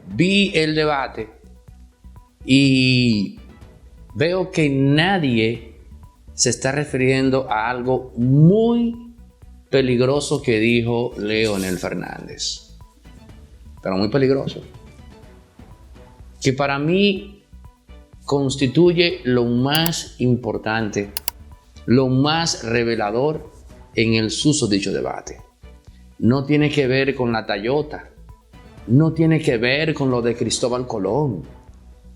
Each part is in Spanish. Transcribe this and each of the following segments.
vi el debate y veo que nadie se está refiriendo a algo muy peligroso que dijo Leonel Fernández. Pero muy peligroso. Que para mí constituye lo más importante, lo más revelador en el susodicho debate. No tiene que ver con la Tayota, no tiene que ver con lo de Cristóbal Colón,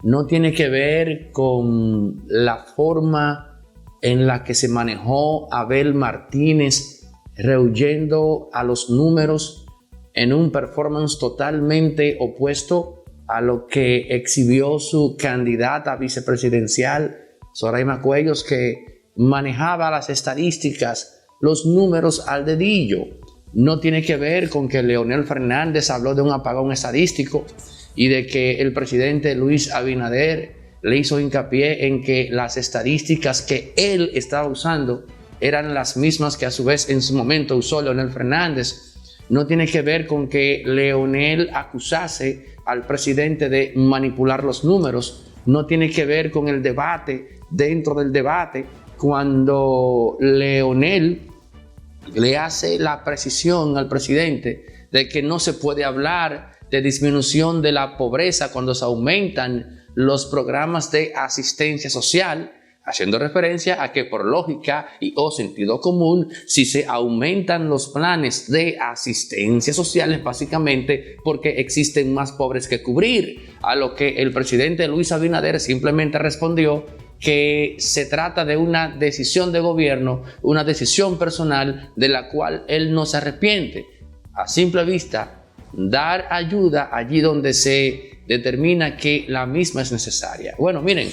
no tiene que ver con la forma en la que se manejó Abel Martínez rehuyendo a los números en un performance totalmente opuesto a lo que exhibió su candidata vicepresidencial, Zoraima Cuellos, que manejaba las estadísticas, los números al dedillo. No tiene que ver con que Leonel Fernández habló de un apagón estadístico y de que el presidente Luis Abinader le hizo hincapié en que las estadísticas que él estaba usando eran las mismas que a su vez en su momento usó Leonel Fernández. No tiene que ver con que Leonel acusase al presidente de manipular los números. No tiene que ver con el debate dentro del debate, cuando Leonel le hace la precisión al presidente de que no se puede hablar de disminución de la pobreza cuando se aumentan los programas de asistencia social, haciendo referencia a que por lógica y o sentido común, si se aumentan los planes de asistencia social es básicamente porque existen más pobres que cubrir, a lo que el presidente Luis Abinader simplemente respondió que se trata de una decisión de gobierno, una decisión personal de la cual él no se arrepiente. A simple vista, dar ayuda allí donde se determina que la misma es necesaria. Bueno, miren,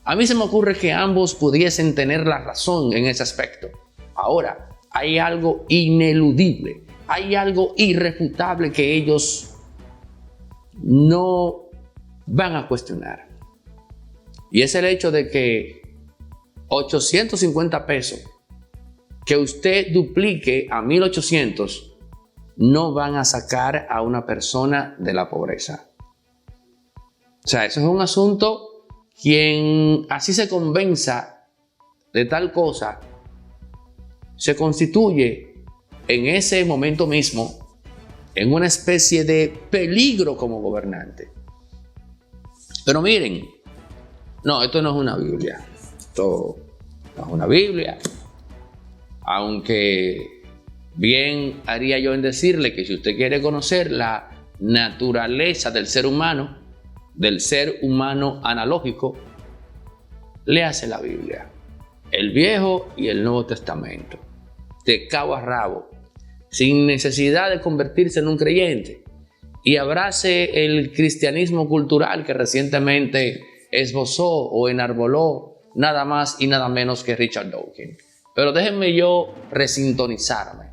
a mí se me ocurre que ambos pudiesen tener la razón en ese aspecto. Ahora, hay algo ineludible, hay algo irrefutable que ellos no van a cuestionar. Y es el hecho de que 850 pesos que usted duplique a 1.800 no van a sacar a una persona de la pobreza. O sea, eso es un asunto, quien así se convenza de tal cosa, se constituye en ese momento mismo en una especie de peligro como gobernante. Pero miren, no, esto no es una Biblia. Esto no es una Biblia. Aunque bien haría yo en decirle que si usted quiere conocer la naturaleza del ser humano analógico, léase la Biblia, el Viejo y el Nuevo Testamento, de cabo a rabo, sin necesidad de convertirse en un creyente, y abrace el cristianismo cultural que recientemente esbozó o enarboló nada más y nada menos que Richard Dawkins. Pero déjenme yo resintonizarme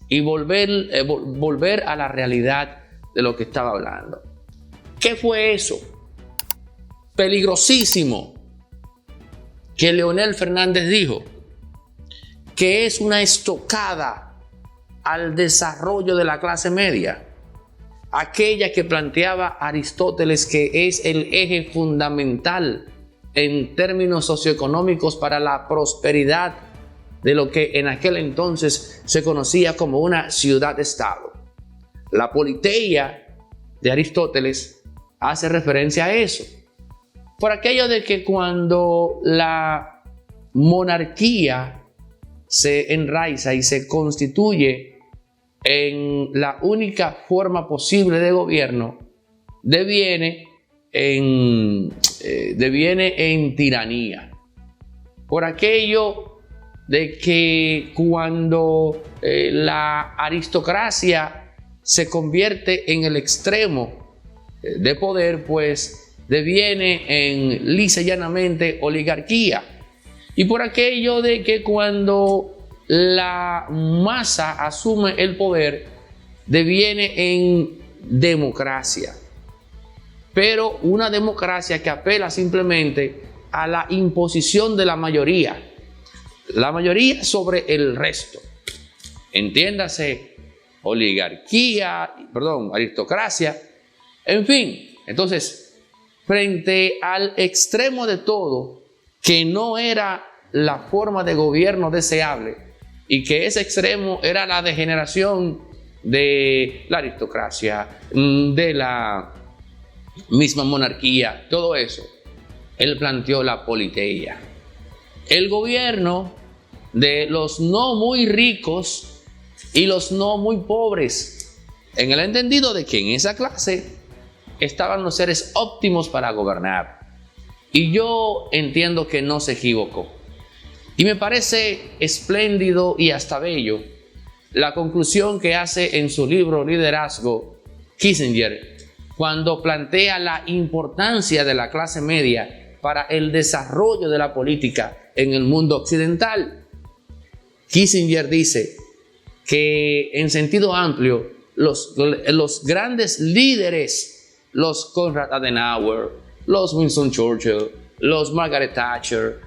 y volver a la realidad de lo que estaba hablando. ¿Qué fue eso? Peligrosísimo que Leonel Fernández dijo, que es una estocada al desarrollo de la clase media, aquella que planteaba Aristóteles que es el eje fundamental en términos socioeconómicos para la prosperidad de lo que en aquel entonces se conocía como una ciudad-estado. La politeia de Aristóteles hace referencia a eso, por aquello de que cuando la monarquía se enraiza y se constituye en la única forma posible de gobierno, deviene en tiranía. Por aquello de que cuando la aristocracia se convierte en el extremo de poder, pues deviene en lisa y llanamente oligarquía. Y por aquello de que cuando la masa asume el poder, deviene en democracia. Pero una democracia que apela simplemente a la imposición de la mayoría sobre el resto. Entiéndase, aristocracia, en fin. Entonces, frente al extremo de todo, que no era la forma de gobierno deseable, y que ese extremo era la degeneración de la aristocracia, de la misma monarquía, todo eso, él planteó la politeia. El gobierno de los no muy ricos y los no muy pobres, en el entendido de que en esa clase estaban los seres óptimos para gobernar. Y yo entiendo que no se equivocó. Y me parece espléndido y hasta bello la conclusión que hace en su libro Liderazgo Kissinger, cuando plantea la importancia de la clase media para el desarrollo de la política en el mundo occidental. Kissinger dice que en sentido amplio los grandes líderes, los Konrad Adenauer, los Winston Churchill, los Margaret Thatcher,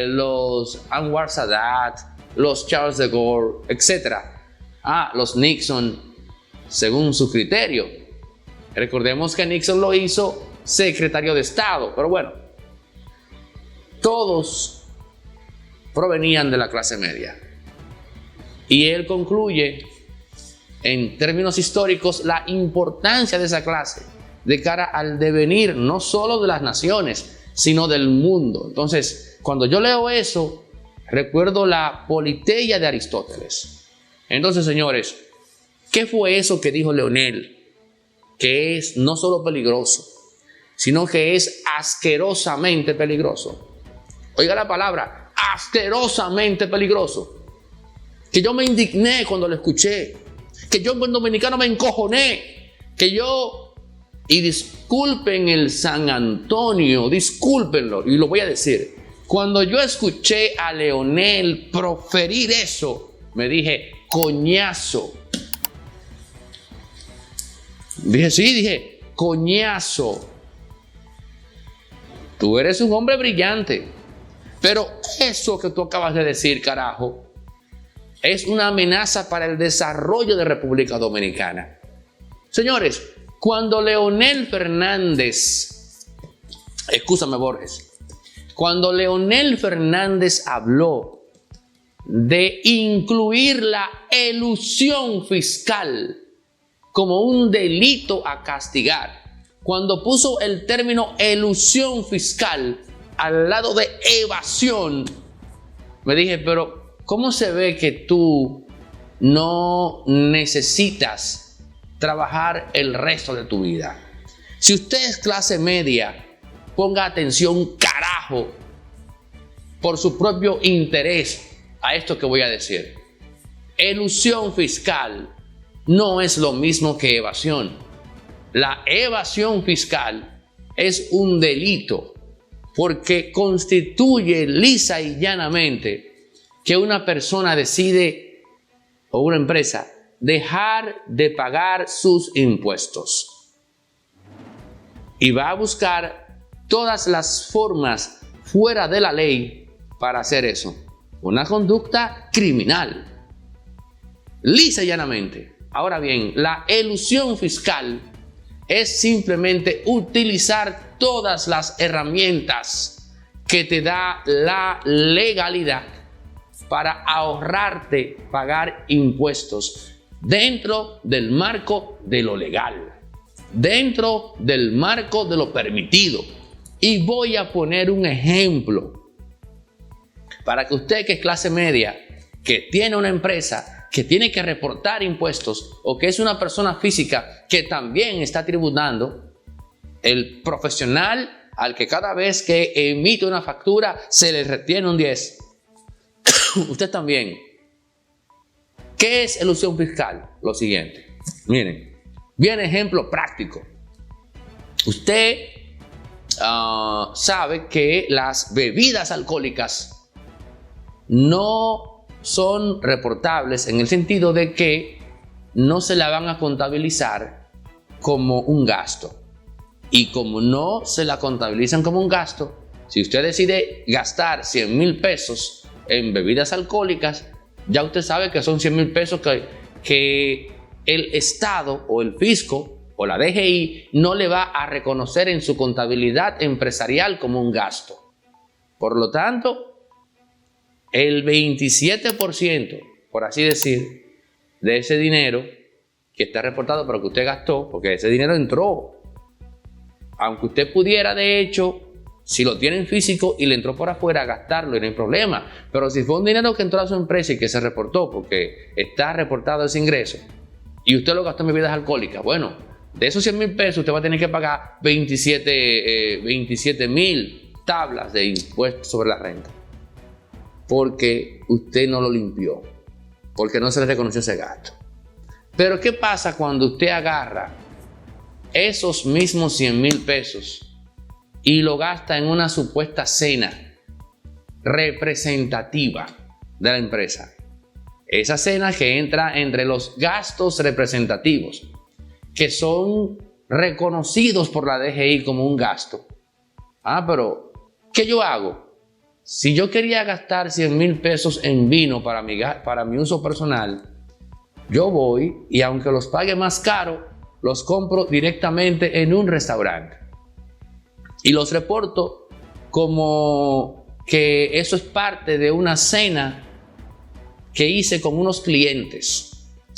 los Anwar Sadat, los Charles de Gaulle, etc. Los Nixon, según su criterio. Recordemos que Nixon lo hizo secretario de Estado, pero bueno, todos provenían de la clase media. Y él concluye, en términos históricos, la importancia de esa clase de cara al devenir no solo de las naciones, sino del mundo. Entonces, cuando yo leo eso, recuerdo la politeia de Aristóteles. Entonces, señores, ¿qué fue eso que dijo Leonel? Que es no solo peligroso, sino que es asquerosamente peligroso. Oiga la palabra, asquerosamente peligroso. Que yo me indigné cuando lo escuché, que yo en buen dominicano me encojoné, y disculpen el San Antonio, discúlpenlo, y lo voy a decir. Cuando yo escuché a Leonel proferir eso, me dije, coñazo. Dije, coñazo. Tú eres un hombre brillante, pero eso que tú acabas de decir, carajo, es una amenaza para el desarrollo de República Dominicana. Señores, cuando Leonel Fernández, excúsame Borges, cuando Leonel Fernández habló de incluir la elusión fiscal como un delito a castigar, cuando puso el término elusión fiscal al lado de evasión, me dije, pero ¿cómo se ve que tú no necesitas trabajar el resto de tu vida? Si usted es clase media, ponga atención, carajo, por su propio interés a esto que voy a decir. Elusión fiscal no es lo mismo que evasión. La evasión fiscal es un delito porque constituye lisa y llanamente que una persona decide, o una empresa, dejar de pagar sus impuestos. Y va a buscar todas las formas fuera de la ley para hacer eso. Una conducta criminal. Lisa y llanamente. Ahora bien, la elusión fiscal es simplemente utilizar todas las herramientas que te da la legalidad para ahorrarte pagar impuestos dentro del marco de lo legal, dentro del marco de lo permitido. Y voy a poner un ejemplo para que usted, que es clase media, que tiene una empresa, que tiene que reportar impuestos, o que es una persona física que también está tributando, el profesional al que cada vez que emite una factura se le retiene un 10. Usted también. ¿Qué es elusión fiscal? Lo siguiente. Miren, viene ejemplo práctico. Usted sabe que las bebidas alcohólicas no son reportables en el sentido de que no se la van a contabilizar como un gasto. Y como no se la contabilizan como un gasto, si usted decide gastar 100,000 pesos en bebidas alcohólicas, ya usted sabe que son 100,000 pesos que el Estado o el fisco o la DGI no le va a reconocer en su contabilidad empresarial como un gasto. Por lo tanto, el 27%, por así decir, de ese dinero que está reportado pero que usted gastó, porque ese dinero entró, aunque usted pudiera de hecho, si lo tiene en físico y le entró por afuera, gastarlo y no hay problema, pero si fue un dinero que entró a su empresa y que se reportó porque está reportado ese ingreso y usted lo gastó en bebidas alcohólicas, bueno, de esos 100,000 pesos usted va a tener que pagar 27,000 tablas de impuestos sobre la renta, porque usted no lo limpió, porque no se le reconoció ese gasto. Pero ¿qué pasa cuando usted agarra esos mismos 100,000 pesos y lo gasta en una supuesta cena representativa de la empresa? Esa cena que entra entre los gastos representativos, que son reconocidos por la DGI como un gasto. Pero ¿qué yo hago? Si yo quería gastar 100,000 pesos en vino para mi uso personal, yo voy y aunque los pague más caro, los compro directamente en un restaurante y los reporto como que eso es parte de una cena que hice con unos clientes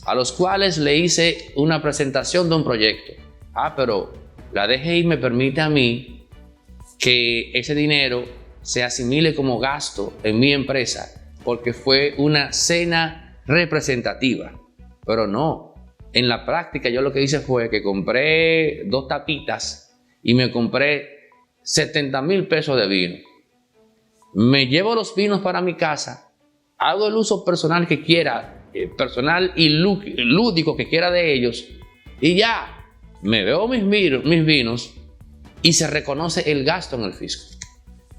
a los cuales le hice una presentación de un proyecto. Pero la DGI me permite a mí que ese dinero se asimile como gasto en mi empresa porque fue una cena representativa. Pero no, en la práctica yo lo que hice fue que compré 2 tapitas y me compré 70,000 pesos de vino. Me llevo los vinos para mi casa, hago el uso personal que quiera, personal y lúdico que quiera de ellos, y ya me veo mis vinos y se reconoce el gasto en el fisco.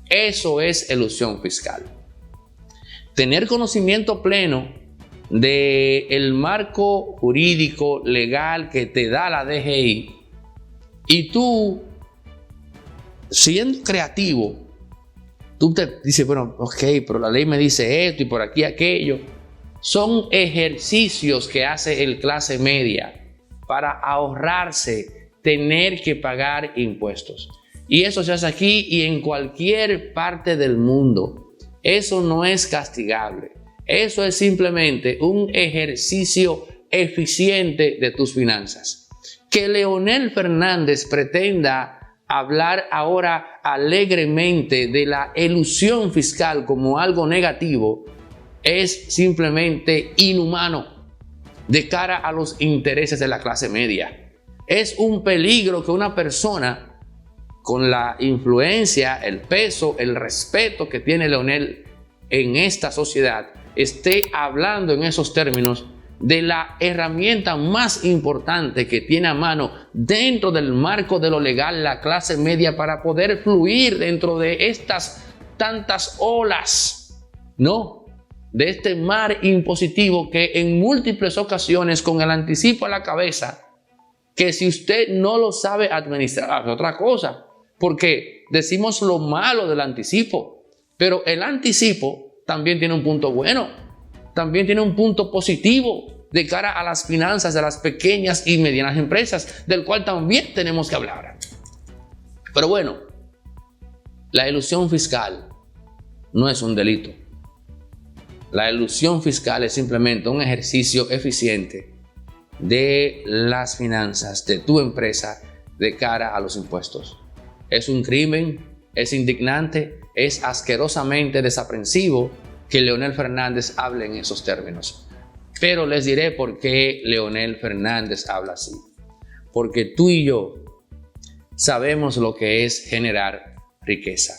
Eso es elusión fiscal. Tener conocimiento pleno del marco jurídico legal que te da la DGI y tú, siendo creativo, tú te dices, bueno, ok, pero la ley me dice esto y por aquí aquello. Son ejercicios que hace el clase media para ahorrarse tener que pagar impuestos. Y eso se hace aquí y en cualquier parte del mundo. Eso no es castigable. Eso es simplemente un ejercicio eficiente de tus finanzas. Que Leonel Fernández pretenda hablar ahora alegremente de la elusión fiscal como algo negativo es simplemente inhumano de cara a los intereses de la clase media. Es un peligro que una persona con la influencia, el peso, el respeto que tiene Leonel en esta sociedad esté hablando en esos términos de la herramienta más importante que tiene a mano dentro del marco de lo legal la clase media para poder fluir dentro de estas tantas olas, ¿no?, de este mar impositivo que en múltiples ocasiones con el anticipo a la cabeza, que si usted no lo sabe administrar es otra cosa, porque decimos lo malo del anticipo, pero el anticipo también tiene un punto bueno, también tiene un punto positivo de cara a las finanzas de las pequeñas y medianas empresas, del cual también tenemos que hablar. Pero bueno, la elusión fiscal no es un delito. La elusión fiscal es simplemente un ejercicio eficiente de las finanzas de tu empresa de cara a los impuestos. Es un crimen, es indignante, es asquerosamente desaprensivo que Leonel Fernández hable en esos términos. Pero les diré por qué Leonel Fernández habla así. Porque tú y yo sabemos lo que es generar riqueza.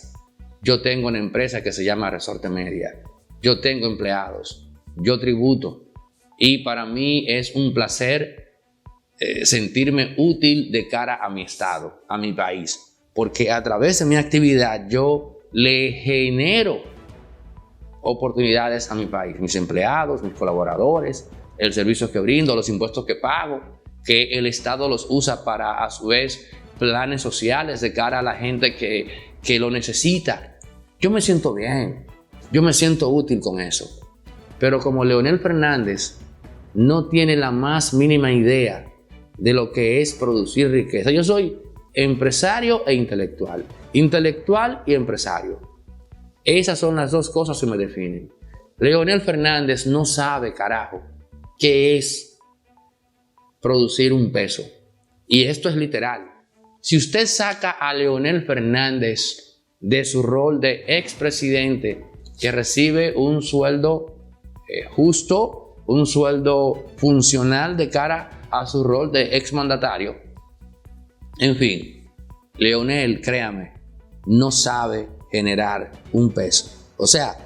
Yo tengo una empresa que se llama Resorte Media. Yo tengo empleados, yo tributo y para mí es un placer sentirme útil de cara a mi estado, a mi país, porque a través de mi actividad yo le genero oportunidades a mi país, mis empleados, mis colaboradores, el servicio que brindo, los impuestos que pago, que el Estado los usa para a su vez planes sociales de cara a la gente que lo necesita. Yo me siento bien. Yo me siento útil con eso. Pero como Leonel Fernández no tiene la más mínima idea de lo que es producir riqueza. Yo soy empresario e intelectual. Intelectual y empresario. Esas son las dos cosas que me definen. Leonel Fernández no sabe, carajo, qué es producir un peso. Y esto es literal. Si usted saca a Leonel Fernández de su rol de expresidente, que recibe un sueldo justo, un sueldo funcional de cara a su rol de exmandatario, en fin, Leonel, créame, no sabe generar un peso. O sea,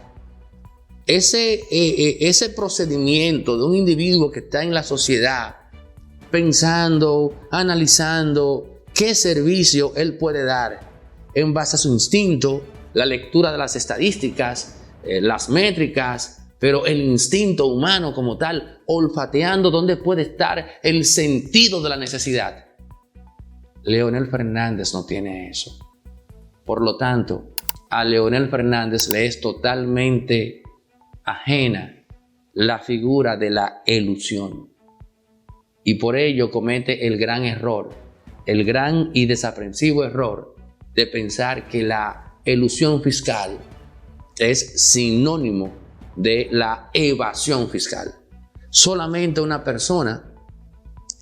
ese procedimiento de un individuo que está en la sociedad pensando, analizando qué servicio él puede dar en base a su instinto, la lectura de las estadísticas, las métricas, pero el instinto humano como tal, olfateando dónde puede estar el sentido de la necesidad. Leonel Fernández no tiene eso. Por lo tanto, a Leonel Fernández le es totalmente ajena la figura de la elusión. Y por ello comete el gran error, el gran y desaprensivo error de pensar que la elusión fiscal es sinónimo de la evasión fiscal. Solamente una persona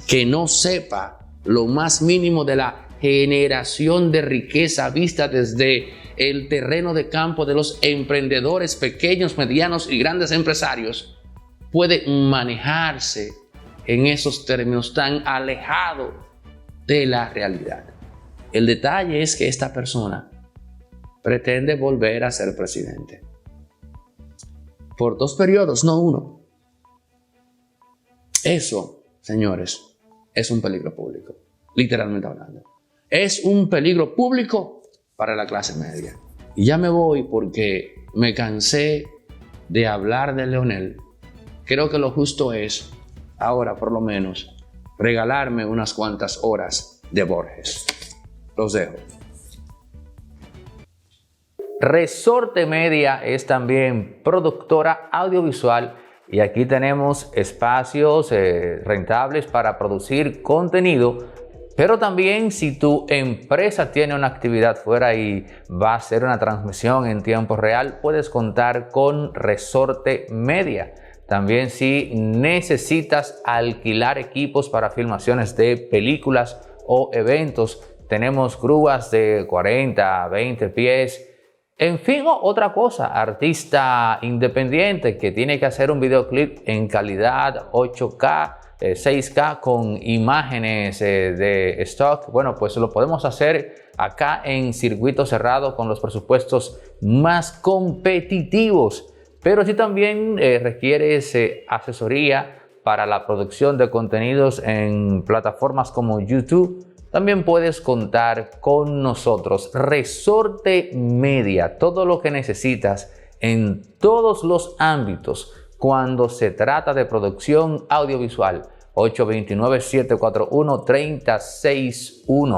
que no sepa lo más mínimo de la generación de riqueza vista desde el terreno de campo de los emprendedores pequeños, medianos y grandes empresarios puede manejarse en esos términos tan alejados de la realidad. El detalle es que esta persona pretende volver a ser presidente por 2 periodos, no 1. Eso, señores, es un peligro público, literalmente hablando. Es un peligro público para la clase media. Y ya me voy porque me cansé de hablar de Leonel. Creo que lo justo es, ahora por lo menos, regalarme unas cuantas horas de Borges. Los dejo. Resorte Media es también productora audiovisual y aquí tenemos espacios rentables para producir contenido, pero también si tu empresa tiene una actividad fuera y va a hacer una transmisión en tiempo real, puedes contar con Resorte Media. También si necesitas alquilar equipos para filmaciones de películas o eventos, tenemos grúas de 40 a 20 pies. En fin, otra cosa, artista independiente que tiene que hacer un videoclip en calidad 8K, 6K con imágenes de stock. Bueno, pues lo podemos hacer acá en circuito cerrado con los presupuestos más competitivos. Pero si también requieres asesoría para la producción de contenidos en plataformas como YouTube, también puedes contar con nosotros. Resorte Media, todo lo que necesitas en todos los ámbitos cuando se trata de producción audiovisual. 829-741-3061.